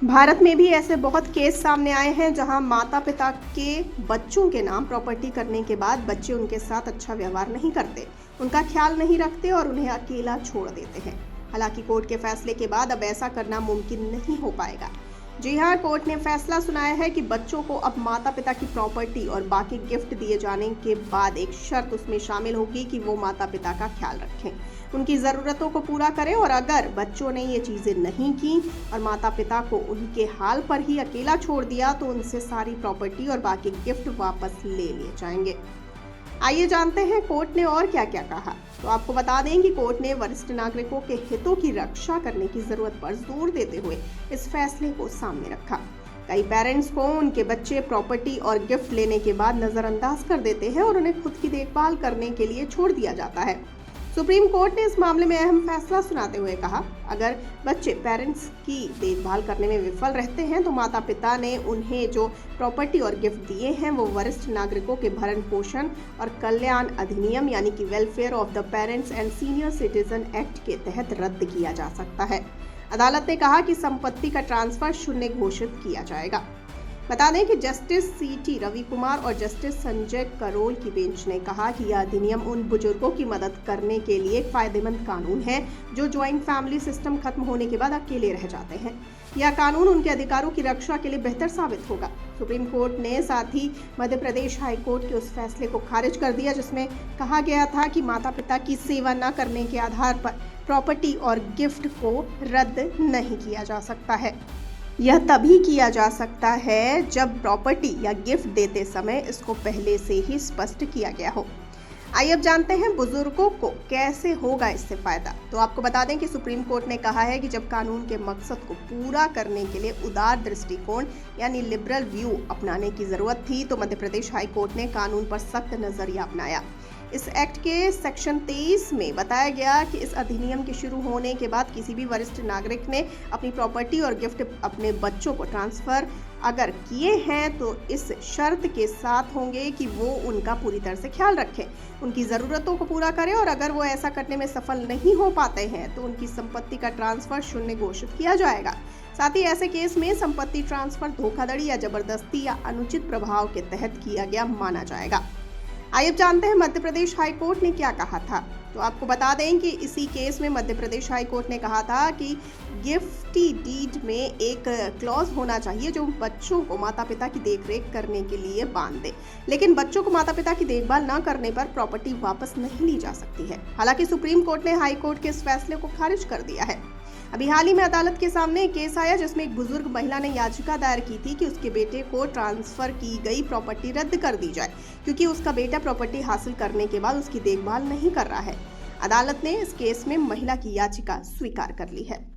भारत में भी ऐसे बहुत केस सामने आए हैं जहां माता पिता के बच्चों के नाम प्रॉपर्टी करने के बाद बच्चे उनके साथ अच्छा व्यवहार नहीं करते, उनका ख्याल नहीं रखते और उन्हें अकेला छोड़ देते हैं। हालांकि कोर्ट के फैसले के बाद अब ऐसा करना मुमकिन नहीं हो पाएगा। जी हां, कोर्ट ने फैसला सुनाया है कि बच्चों को अब माता पिता की प्रॉपर्टी और बाकी गिफ्ट दिए जाने के बाद एक शर्त उसमें शामिल होगी कि वो माता पिता का ख्याल रखें, उनकी ज़रूरतों को पूरा करें और अगर बच्चों ने ये चीज़ें नहीं की और माता पिता को उनके हाल पर ही अकेला छोड़ दिया तो उनसे सारी प्रॉपर्टी और बाकी गिफ्ट वापस ले लिए जाएंगे। आइए जानते हैं कोर्ट ने और क्या क्या कहा। तो आपको बता दें कि कोर्ट ने वरिष्ठ नागरिकों के हितों की रक्षा करने की जरूरत पर जोर देते हुए इस फैसले को सामने रखा। कई पेरेंट्स को उनके बच्चे प्रॉपर्टी और गिफ्ट लेने के बाद नजरअंदाज कर देते हैं और उन्हें खुद की देखभाल करने के लिए छोड़ दिया जाता है। सुप्रीम कोर्ट ने इस मामले में अहम फैसला सुनाते हुए कहा, अगर बच्चे पेरेंट्स की देखभाल करने में विफल रहते हैं तो माता पिता ने उन्हें जो प्रॉपर्टी और गिफ्ट दिए हैं वो वरिष्ठ नागरिकों के भरण पोषण और कल्याण अधिनियम यानी कि welfare of the parents and senior citizen act के तहत रद्द किया जा सकता है। अदालत ने कहा कि संपत्ति का ट्रांसफर शून्य घोषित किया जाएगा। बता दें कि जस्टिस सीटी रवि कुमार और जस्टिस संजय करोल की बेंच ने कहा कि यह अधिनियम उन बुजुर्गों की मदद करने के लिए एक फायदेमंद कानून है जो ज्वाइंट फैमिली सिस्टम खत्म होने के बाद अकेले रह जाते हैं। यह कानून उनके अधिकारों की रक्षा के लिए बेहतर साबित होगा। सुप्रीम कोर्ट ने साथ ही मध्य प्रदेश हाई कोर्ट के उस फैसले को खारिज कर दिया जिसमें कहा गया था कि माता पिता की सेवा न करने के आधार पर प्रॉपर्टी और गिफ्ट को रद्द नहीं किया जा सकता है। यह तभी किया जा सकता है जब प्रॉपर्टी या गिफ्ट देते समय इसको पहले से ही स्पष्ट किया गया हो। आइए अब जानते हैं बुजुर्गों को कैसे होगा इससे फायदा। तो आपको बता दें कि सुप्रीम कोर्ट ने कहा है कि जब कानून के मकसद को पूरा करने के लिए उदार दृष्टिकोण यानी लिबरल व्यू अपनाने की जरूरत थी तो मध्य प्रदेश हाई कोर्ट ने कानून पर सख्त नजरिया अपनाया। इस एक्ट के सेक्शन 23 में बताया गया कि इस अधिनियम के शुरू होने के बाद किसी भी वरिष्ठ नागरिक ने अपनी प्रॉपर्टी और गिफ्ट अपने बच्चों को ट्रांसफर अगर किए हैं तो इस शर्त के साथ होंगे कि वो उनका पूरी तरह से ख्याल रखें, उनकी ज़रूरतों को पूरा करें और अगर वो ऐसा करने में सफल नहीं हो पाते हैं तो उनकी संपत्ति का ट्रांसफर शून्य घोषित किया जाएगा। साथ ही ऐसे केस में संपत्ति ट्रांसफर धोखाधड़ी या जबरदस्ती या अनुचित प्रभाव के तहत किया गया माना जाएगा। आइए अब जानते हैं मध्य प्रदेश हाई कोर्ट ने क्या कहा था। तो आपको बता दें कि इसी केस में मध्य प्रदेश हाई कोर्ट ने कहा था कि गिफ्टी डीड में एक क्लॉज होना चाहिए जो बच्चों को माता पिता की देखरेख करने के लिए बांध दे, लेकिन बच्चों को माता पिता की देखभाल न करने पर प्रॉपर्टी वापस नहीं ली जा सकती है। हालांकि सुप्रीम कोर्ट ने हाई कोर्ट के इस फैसले को खारिज कर दिया है। अभी हाल ही में अदालत के सामने एक केस आया जिसमें एक बुजुर्ग महिला ने याचिका दायर की थी कि उसके बेटे को ट्रांसफर की गई प्रॉपर्टी रद्द कर दी जाए क्योंकि उसका बेटा प्रॉपर्टी हासिल करने के बाद उसकी देखभाल नहीं कर रहा है। अदालत ने इस केस में महिला की याचिका स्वीकार कर ली है।